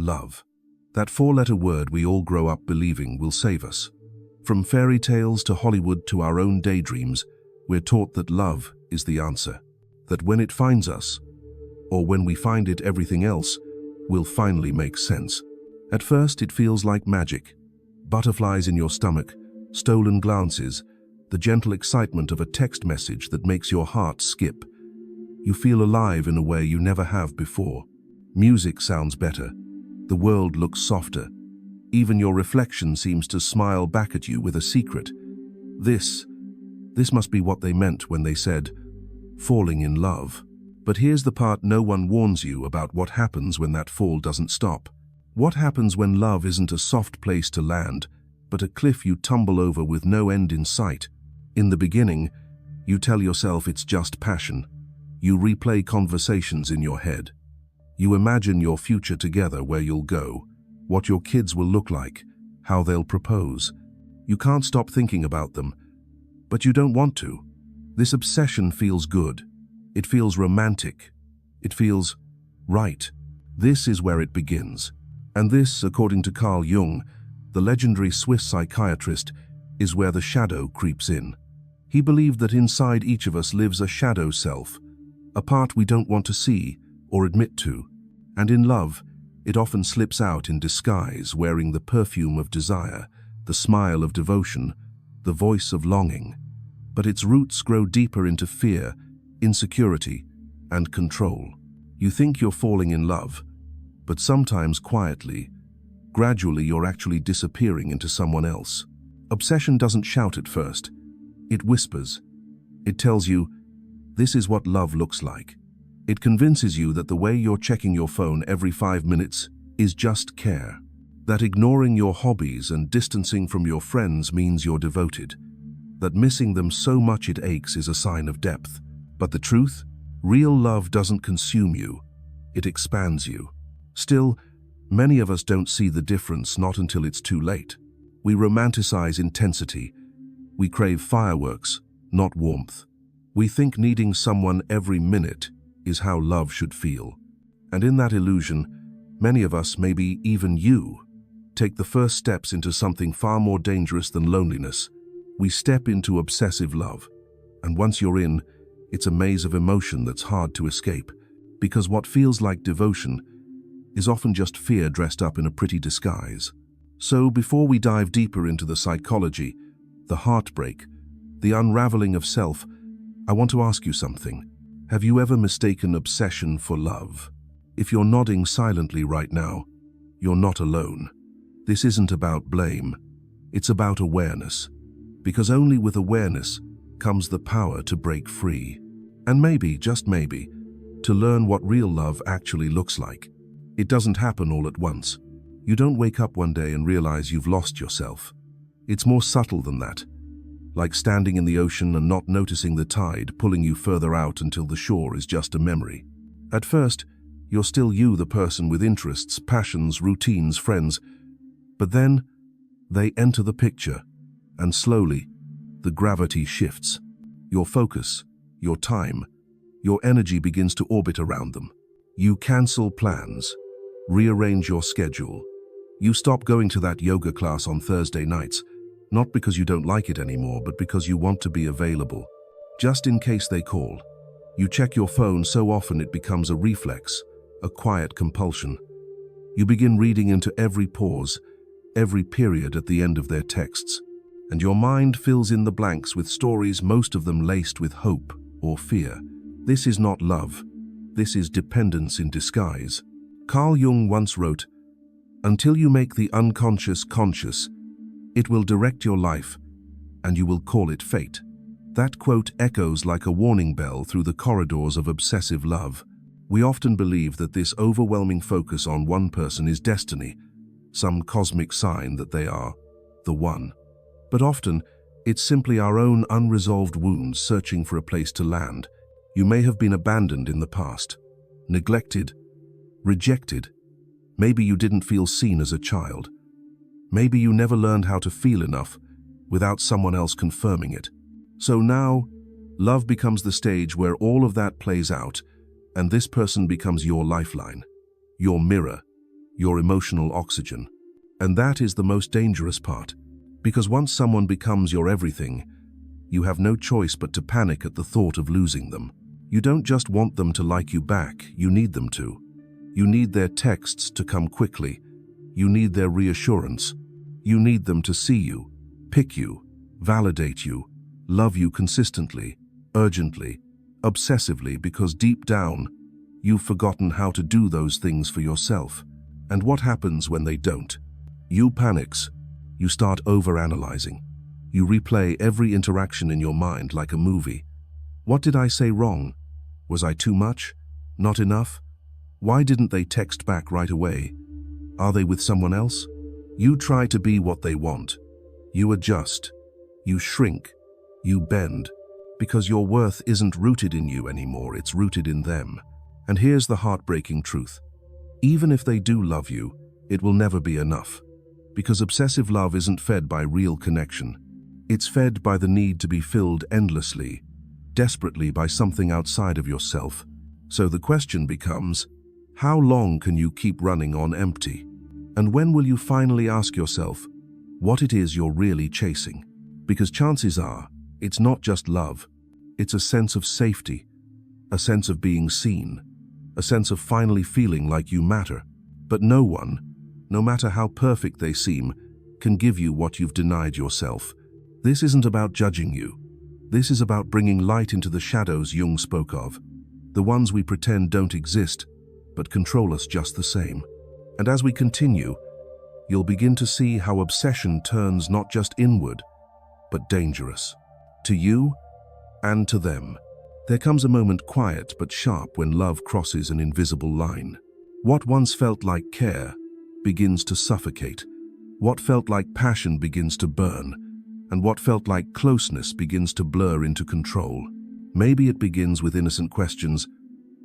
love. That four-letter word we all grow up believing will save us. From fairy tales to Hollywood to our own daydreams, we're taught that love is the answer. That when it finds us, or when we find it, everything else will finally make sense. At first, it feels like magic. Butterflies in your stomach, stolen glances, the gentle excitement of a text message that makes your heart skip. You feel alive in a way you never have before. Music sounds better. The world looks softer. Even your reflection seems to smile back at you with a secret. This must be what they meant when they said, falling in love. But here's the part no one warns you about: what happens when that fall doesn't stop. What happens when love isn't a soft place to land, but a cliff you tumble over with no end in sight? In the beginning, you tell yourself it's just passion. You replay conversations in your head. You imagine your future together, where you'll go, what your kids will look like, how they'll propose. You can't stop thinking about them, but you don't want to. This obsession feels good. It feels romantic. It feels right. This is where it begins. And this, according to Carl Jung, the legendary Swiss psychiatrist, is where the shadow creeps in. He believed that inside each of us lives a shadow self, a part we don't want to see or admit to. And in love, it often slips out in disguise, wearing the perfume of desire, the smile of devotion, the voice of longing. But its roots grow deeper into fear, insecurity, and control. You think you're falling in love, but sometimes quietly, gradually you're actually disappearing into someone else. Obsession doesn't shout at first. It whispers. It tells you, this is what love looks like. It convinces you that the way you're checking your phone every 5 minutes is just care. That ignoring your hobbies and distancing from your friends means you're devoted. That missing them so much it aches is a sign of depth. But the truth? Real love doesn't consume you. It expands you. Still, many of us don't see the difference, not until it's too late. We romanticize intensity. We crave fireworks, not warmth. We think needing someone every minute is how love should feel. And in that illusion, many of us, maybe even you, take the first steps into something far more dangerous than loneliness. We step into obsessive love. And once you're in, it's a maze of emotion that's hard to escape, because what feels like devotion is often just fear dressed up in a pretty disguise. So before we dive deeper into the psychology, the heartbreak, the unraveling of self, I want to ask you something. Have you ever mistaken obsession for love? If you're nodding silently right now, you're not alone. This isn't about blame. It's about awareness. Because only with awareness comes the power to break free. And maybe, just maybe, to learn what real love actually looks like. It doesn't happen all at once. You don't wake up one day and realize you've lost yourself. It's more subtle than that. Like standing in the ocean and not noticing the tide pulling you further out until the shore is just a memory. At first, you're still you, the person with interests, passions, routines, friends. But then, they enter the picture, and slowly, the gravity shifts. Your focus, your time, your energy begins to orbit around them. You cancel plans, rearrange your schedule. You stop going to that yoga class on Thursday nights, not because you don't like it anymore, but because you want to be available, just in case they call. You check your phone so often it becomes a reflex, a quiet compulsion. You begin reading into every pause, every period at the end of their texts, and your mind fills in the blanks with stories, most of them laced with hope or fear. This is not love. This is dependence in disguise. Carl Jung once wrote, "Until you make the unconscious conscious, it will direct your life, and you will call it fate." That quote echoes like a warning bell through the corridors of obsessive love. We often believe that this overwhelming focus on one person is destiny, some cosmic sign that they are the one. But often, it's simply our own unresolved wounds searching for a place to land. You may have been abandoned in the past, neglected, rejected. Maybe you didn't feel seen as a child. Maybe you never learned how to feel enough without someone else confirming it. So now, love becomes the stage where all of that plays out, and this person becomes your lifeline, your mirror, your emotional oxygen. And that is the most dangerous part, because once someone becomes your everything, you have no choice but to panic at the thought of losing them. You don't just want them to like you back, you need them to. You need their texts to come quickly. You need their reassurance. You need them to see you, pick you, validate you, love you consistently, urgently, obsessively, because deep down, you've forgotten how to do those things for yourself. And what happens when they don't? You panics. You start overanalyzing. You replay every interaction in your mind like a movie. What did I say wrong? Was I too much? Not enough? Why didn't they text back right away? Are they with someone else? You try to be what they want. You adjust. You shrink. You bend. Because your worth isn't rooted in you anymore, it's rooted in them. And here's the heartbreaking truth. Even if they do love you, it will never be enough. Because obsessive love isn't fed by real connection. It's fed by the need to be filled endlessly, desperately, by something outside of yourself. So the question becomes, how long can you keep running on empty? And when will you finally ask yourself what it is you're really chasing? Because chances are, it's not just love. It's a sense of safety, a sense of being seen, a sense of finally feeling like you matter. But no one, no matter how perfect they seem, can give you what you've denied yourself. This isn't about judging you. This is about bringing light into the shadows Jung spoke of, the ones we pretend don't exist, but control us just the same. And as we continue, you'll begin to see how obsession turns not just inward, but dangerous. To you and to them. There comes a moment, quiet but sharp, when love crosses an invisible line. What once felt like care begins to suffocate. What felt like passion begins to burn. And what felt like closeness begins to blur into control. Maybe it begins with innocent questions.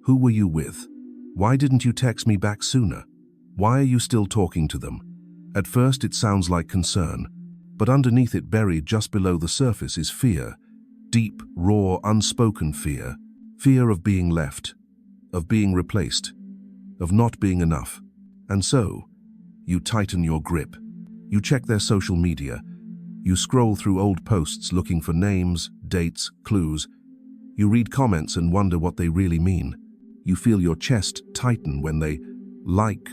Who were you with? Why didn't you text me back sooner? Why are you still talking to them? At first it sounds like concern, but underneath it, buried just below the surface, is fear. Deep, raw, unspoken fear. Fear of being left, of being replaced, of not being enough. And so, you tighten your grip. You check their social media. You scroll through old posts looking for names, dates, clues. You read comments and wonder what they really mean. You feel your chest tighten when they like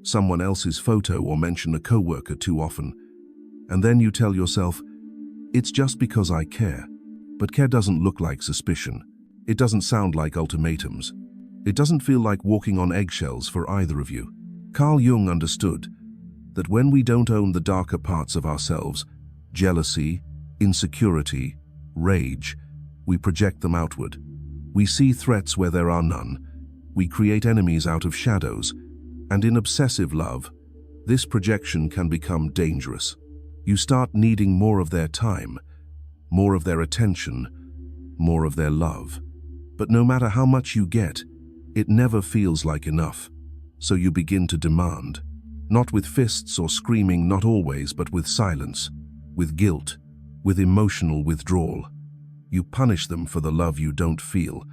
someone else's photo or mention a coworker too often. And then you tell yourself, it's just because I care. But care doesn't look like suspicion. It doesn't sound like ultimatums. It doesn't feel like walking on eggshells for either of you. Carl Jung understood that when we don't own the darker parts of ourselves, jealousy, insecurity, rage, we project them outward. We see threats where there are none. We create enemies out of shadows. And in obsessive love, this projection can become dangerous. You start needing more of their time, more of their attention, more of their love. But no matter how much you get, it never feels like enough. So you begin to demand. Not with fists or screaming, not always, but with silence, with guilt, with emotional withdrawal. You punish them for the love you don't feel,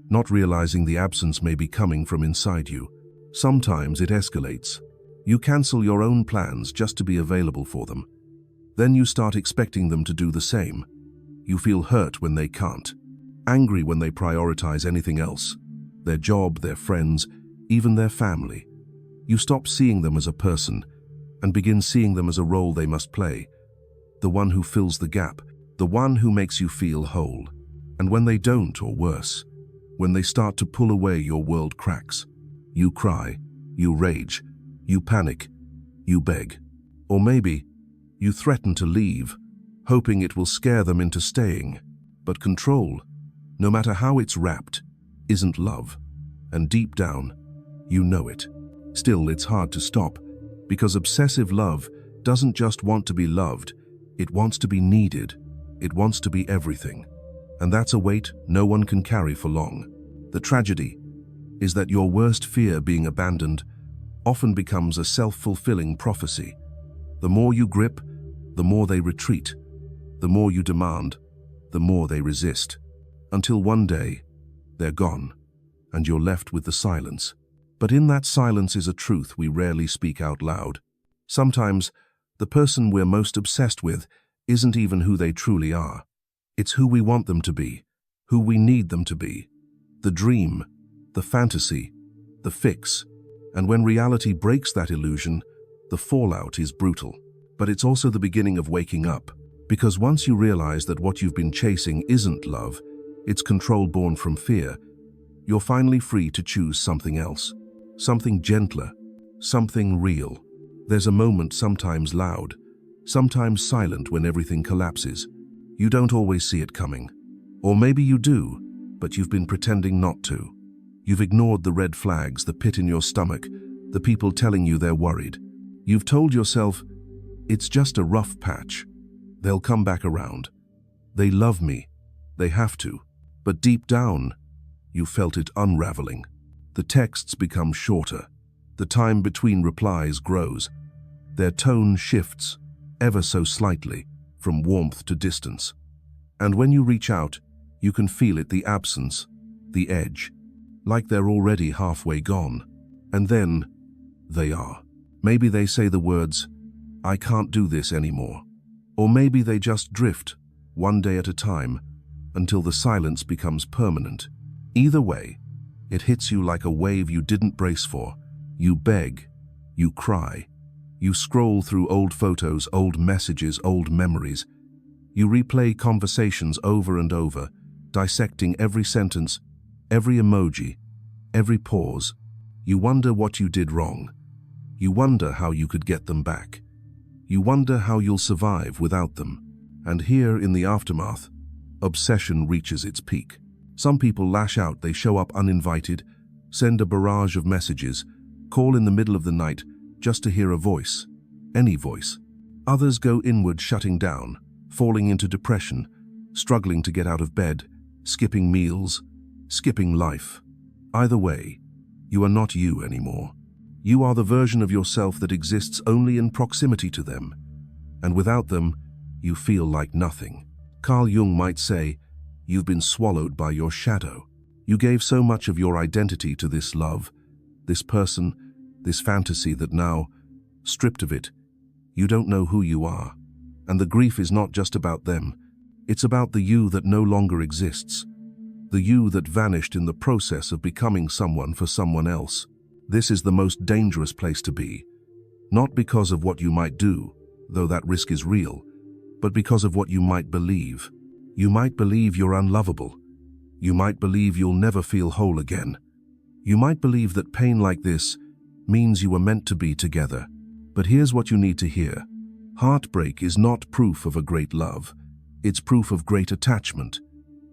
not realizing the absence may be coming from inside you. Sometimes it escalates. You cancel your own plans just to be available for them. Then you start expecting them to do the same. You feel hurt when they can't, angry when they prioritize anything else, their job, their friends, even their family. You stop seeing them as a person and begin seeing them as a role they must play, the one who fills the gap, the one who makes you feel whole. And when they don't, or worse, when they start to pull away, your world cracks. You cry, you rage, you panic, you beg. Or maybe you threaten to leave, hoping it will scare them into staying. But control, no matter how it's wrapped, isn't love. And deep down, you know it. Still, it's hard to stop, because obsessive love doesn't just want to be loved, it wants to be needed. It wants to be everything. And that's a weight no one can carry for long. The tragedy is that your worst fear, being abandoned, often becomes a self-fulfilling prophecy. The more you grip, the more they retreat. The more you demand, the more they resist. Until one day, they're gone, and you're left with the silence. But in that silence is a truth we rarely speak out loud. Sometimes, the person we're most obsessed with isn't even who they truly are. It's who we want them to be, who we need them to be. The dream, the fantasy, the fix. And when reality breaks that illusion, the fallout is brutal. But it's also the beginning of waking up. Because once you realize that what you've been chasing isn't love, it's control born from fear, you're finally free to choose something else. Something gentler, something real. There's a moment, sometimes loud, sometimes silent, when everything collapses. You don't always see it coming. Or maybe you do, but you've been pretending not to. You've ignored the red flags, the pit in your stomach, the people telling you they're worried. You've told yourself, it's just a rough patch. They'll come back around. They love me. They have to. But deep down, you felt it unraveling. The texts become shorter. The time between replies grows. Their tone shifts, ever so slightly, from warmth to distance. And when you reach out, you can feel it, the absence, the edge, like they're already halfway gone. And then, they are. Maybe they say the words, "I can't do this anymore." Or maybe they just drift, one day at a time, until the silence becomes permanent. Either way, it hits you like a wave you didn't brace for. You beg, you cry, you scroll through old photos, old messages, old memories. You replay conversations over and over, dissecting every sentence, every emoji, every pause. You wonder what you did wrong. You wonder how you could get them back. You wonder how you'll survive without them. And here, in the aftermath, obsession reaches its peak. Some people lash out, they show up uninvited, send a barrage of messages, call in the middle of the night just to hear a voice, any voice. Others go inward, shutting down, falling into depression, struggling to get out of bed, skipping meals, skipping life. Either way, you are not you anymore. You are the version of yourself that exists only in proximity to them. And without them, you feel like nothing. Carl Jung might say, you've been swallowed by your shadow. You gave so much of your identity to this love, this person, this fantasy that now, stripped of it, you don't know who you are. And the grief is not just about them. It's about the you that no longer exists. The you that vanished in the process of becoming someone for someone else. This is the most dangerous place to be. Not because of what you might do, though that risk is real, but because of what you might believe. You might believe you're unlovable. You might believe you'll never feel whole again. You might believe that pain like this means you were meant to be together. But here's what you need to hear. Heartbreak is not proof of a great love. It's proof of great attachment.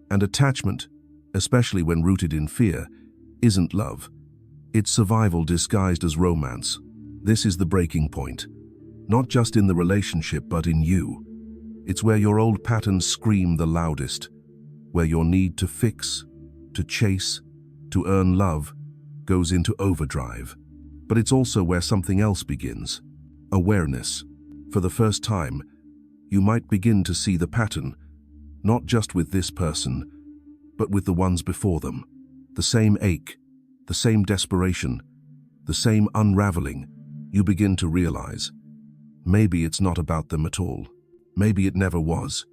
And attachment, especially when rooted in fear, isn't love. It's survival disguised as romance. This is the breaking point. Not just in the relationship, but in you. It's where your old patterns scream the loudest, where your need to fix, to chase, to earn love goes into overdrive. But it's also where something else begins. Awareness. For the first time, you might begin to see the pattern, not just with this person, but with the ones before them. The same ache, the same desperation, the same unraveling. You begin to realize, maybe it's not about them at all. Maybe it never was.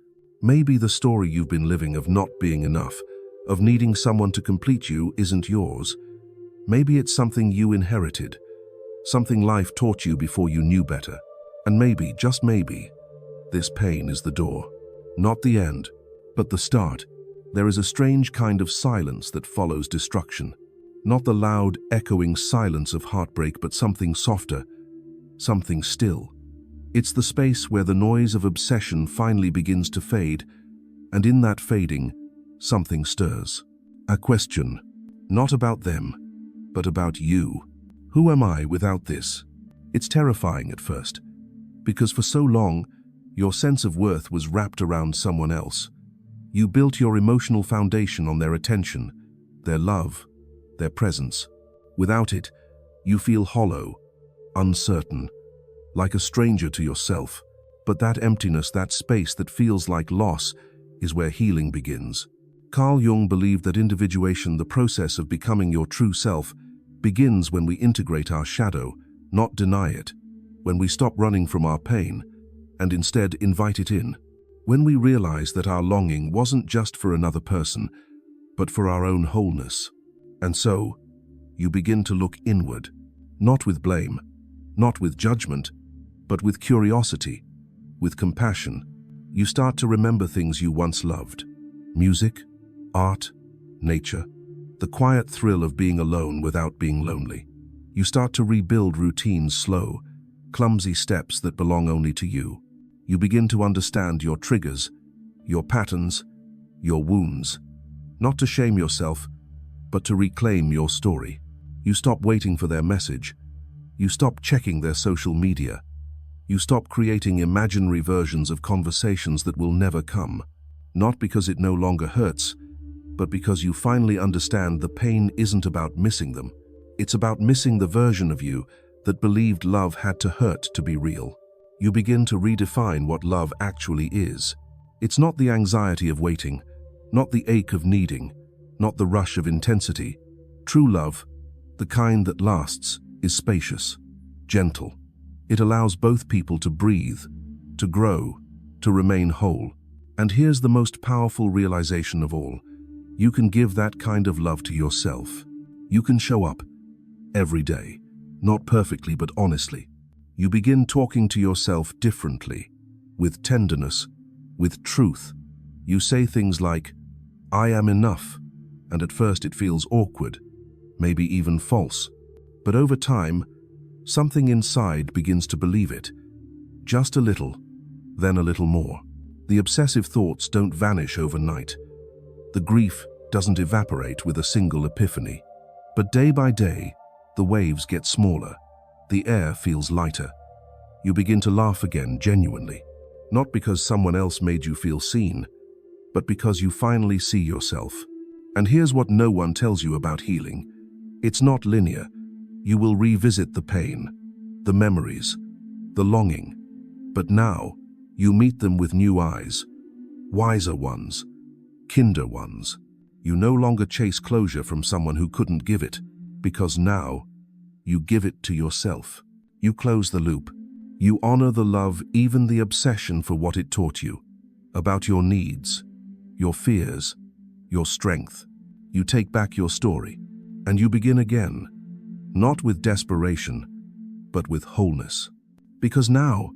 Maybe the story you've been living of not being enough, of needing someone to complete you, isn't yours. Maybe it's something you inherited, something life taught you before you knew better. And maybe, just maybe, this pain is the door. Not the end, but the start. There is a strange kind of silence that follows destruction. Not the loud, echoing silence of heartbreak, but something softer, something still. It's the space where the noise of obsession finally begins to fade, and in that fading, something stirs. A question, not about them, but about you. Who am I without this? It's terrifying at first, because for so long, your sense of worth was wrapped around someone else. You built your emotional foundation on their attention, their love, their presence. Without it, you feel hollow, uncertain, like a stranger to yourself. But that emptiness, that space that feels like loss, is where healing begins. Carl Jung believed that individuation, the process of becoming your true self, begins when we integrate our shadow, not deny it, when we stop running from our pain and instead invite it in, when we realize that our longing wasn't just for another person, but for our own wholeness. And so, you begin to look inward, not with blame, not with judgment, but with curiosity, with compassion. You start to remember things you once loved: music, art, nature, the quiet thrill of being alone without being lonely. You start to rebuild routines, slow, clumsy steps that belong only to you. You begin to understand your triggers, your patterns, your wounds, not to shame yourself, but to reclaim your story. You stop waiting for their message. You stop checking their social media. You stop creating imaginary versions of conversations that will never come, not because it no longer hurts, but because you finally understand the pain isn't about missing them. It's about missing the version of you that believed love had to hurt to be real. You begin to redefine what love actually is. It's not the anxiety of waiting, not the ache of needing, not the rush of intensity. True love, the kind that lasts, is spacious, gentle. It allows both people to breathe, to grow, to remain whole. And here's the most powerful realization of all. You can give that kind of love to yourself. You can show up every day, not perfectly but honestly. You begin talking to yourself differently, with tenderness, with truth. You say things like, "I am enough," and at first it feels awkward, maybe even false. But over time, something inside begins to believe it. Just a little, then a little more. The obsessive thoughts don't vanish overnight. The grief doesn't evaporate with a single epiphany. But day by day, the waves get smaller. The air feels lighter. You begin to laugh again genuinely, not because someone else made you feel seen, but because you finally see yourself. And here's what no one tells you about healing. It's not linear. You will revisit the pain, the memories, the longing. But now, you meet them with new eyes, wiser ones, kinder ones. You no longer chase closure from someone who couldn't give it, because now, you give it to yourself. You close the loop. You honor the love, even the obsession, for what it taught you, about your needs, your fears, your strength. You take back your story, and you begin again, not with desperation, but with wholeness. Because now,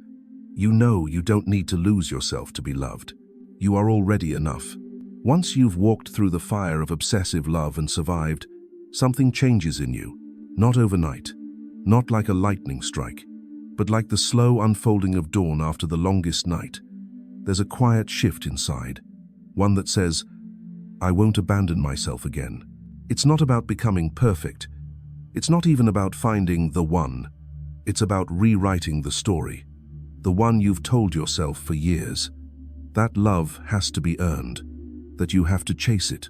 you know you don't need to lose yourself to be loved. You are already enough. Once you've walked through the fire of obsessive love and survived, something changes in you. Not overnight, not like a lightning strike, but like the slow unfolding of dawn after the longest night. There's a quiet shift inside, one that says, "I won't abandon myself again." It's not about becoming perfect. It's not even about finding the one. It's about rewriting the story, the one you've told yourself for years. That love has to be earned, that you have to chase it,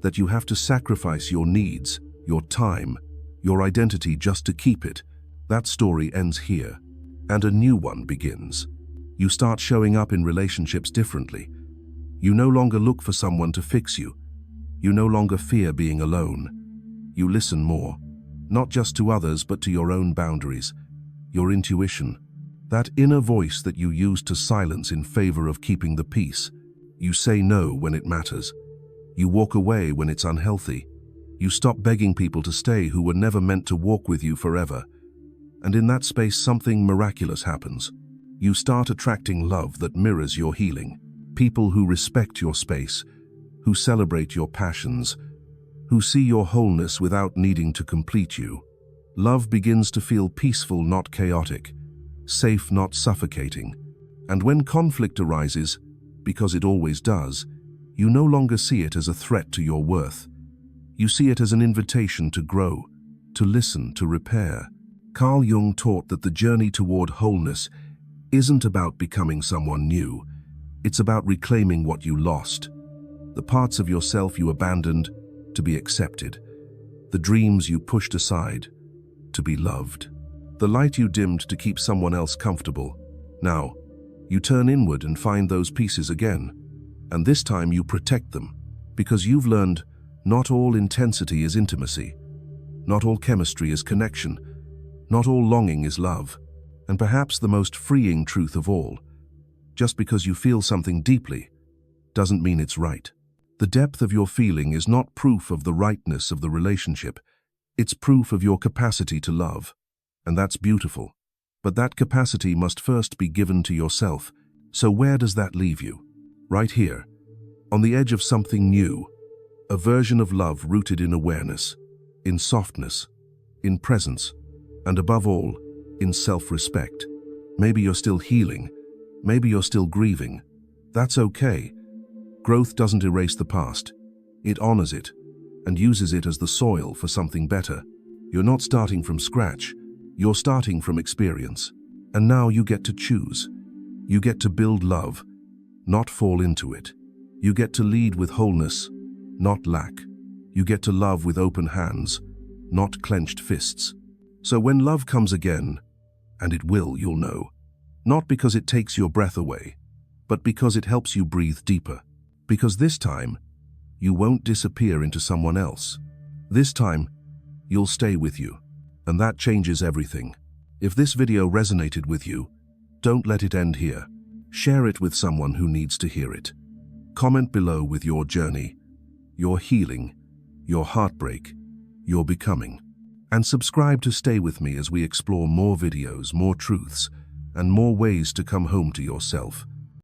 that you have to sacrifice your needs, your time, your identity just to keep it. That story ends here, and a new one begins. You start showing up in relationships differently. You no longer look for someone to fix you. You no longer fear being alone. You listen more, not just to others, but to your own boundaries, your intuition, that inner voice that you use to silence in favor of keeping the peace. You say no when it matters. You walk away when it's unhealthy. You stop begging people to stay who were never meant to walk with you forever. And in that space, something miraculous happens. You start attracting love that mirrors your healing. People who respect your space, who celebrate your passions, who see your wholeness without needing to complete you. Love begins to feel peaceful, not chaotic, safe, not suffocating. And when conflict arises, because it always does, you no longer see it as a threat to your worth. You see it as an invitation to grow, to listen, to repair. Carl Jung taught that the journey toward wholeness isn't about becoming someone new. It's about reclaiming what you lost, the parts of yourself you abandoned to be accepted, the dreams you pushed aside to be loved, the light you dimmed to keep someone else comfortable. Now, you turn inward and find those pieces again, and this time you protect them, because you've learned not all intensity is intimacy. Not all chemistry is connection. Not all longing is love. And perhaps the most freeing truth of all, just because you feel something deeply doesn't mean it's right. The depth of your feeling is not proof of the rightness of the relationship. It's proof of your capacity to love. And that's beautiful. But that capacity must first be given to yourself. So where does that leave you? Right here, on the edge of something new, a version of love rooted in awareness, in softness, in presence, and above all, in self-respect. Maybe you're still healing. Maybe you're still grieving. That's okay. Growth doesn't erase the past. It honors it and uses it as the soil for something better. You're not starting from scratch. You're starting from experience. And now you get to choose. You get to build love, not fall into it. You get to lead with wholeness, not lack. You get to love with open hands, not clenched fists. So when love comes again, and it will, you'll know, not because it takes your breath away, but because it helps you breathe deeper. Because this time, you won't disappear into someone else. This time, you'll stay with you. And that changes everything. If this video resonated with you, don't let it end here. Share it with someone who needs to hear it. Comment below with your journey, your healing, your heartbreak, your becoming. And subscribe to stay with me as we explore more videos, more truths, and more ways to come home to yourself.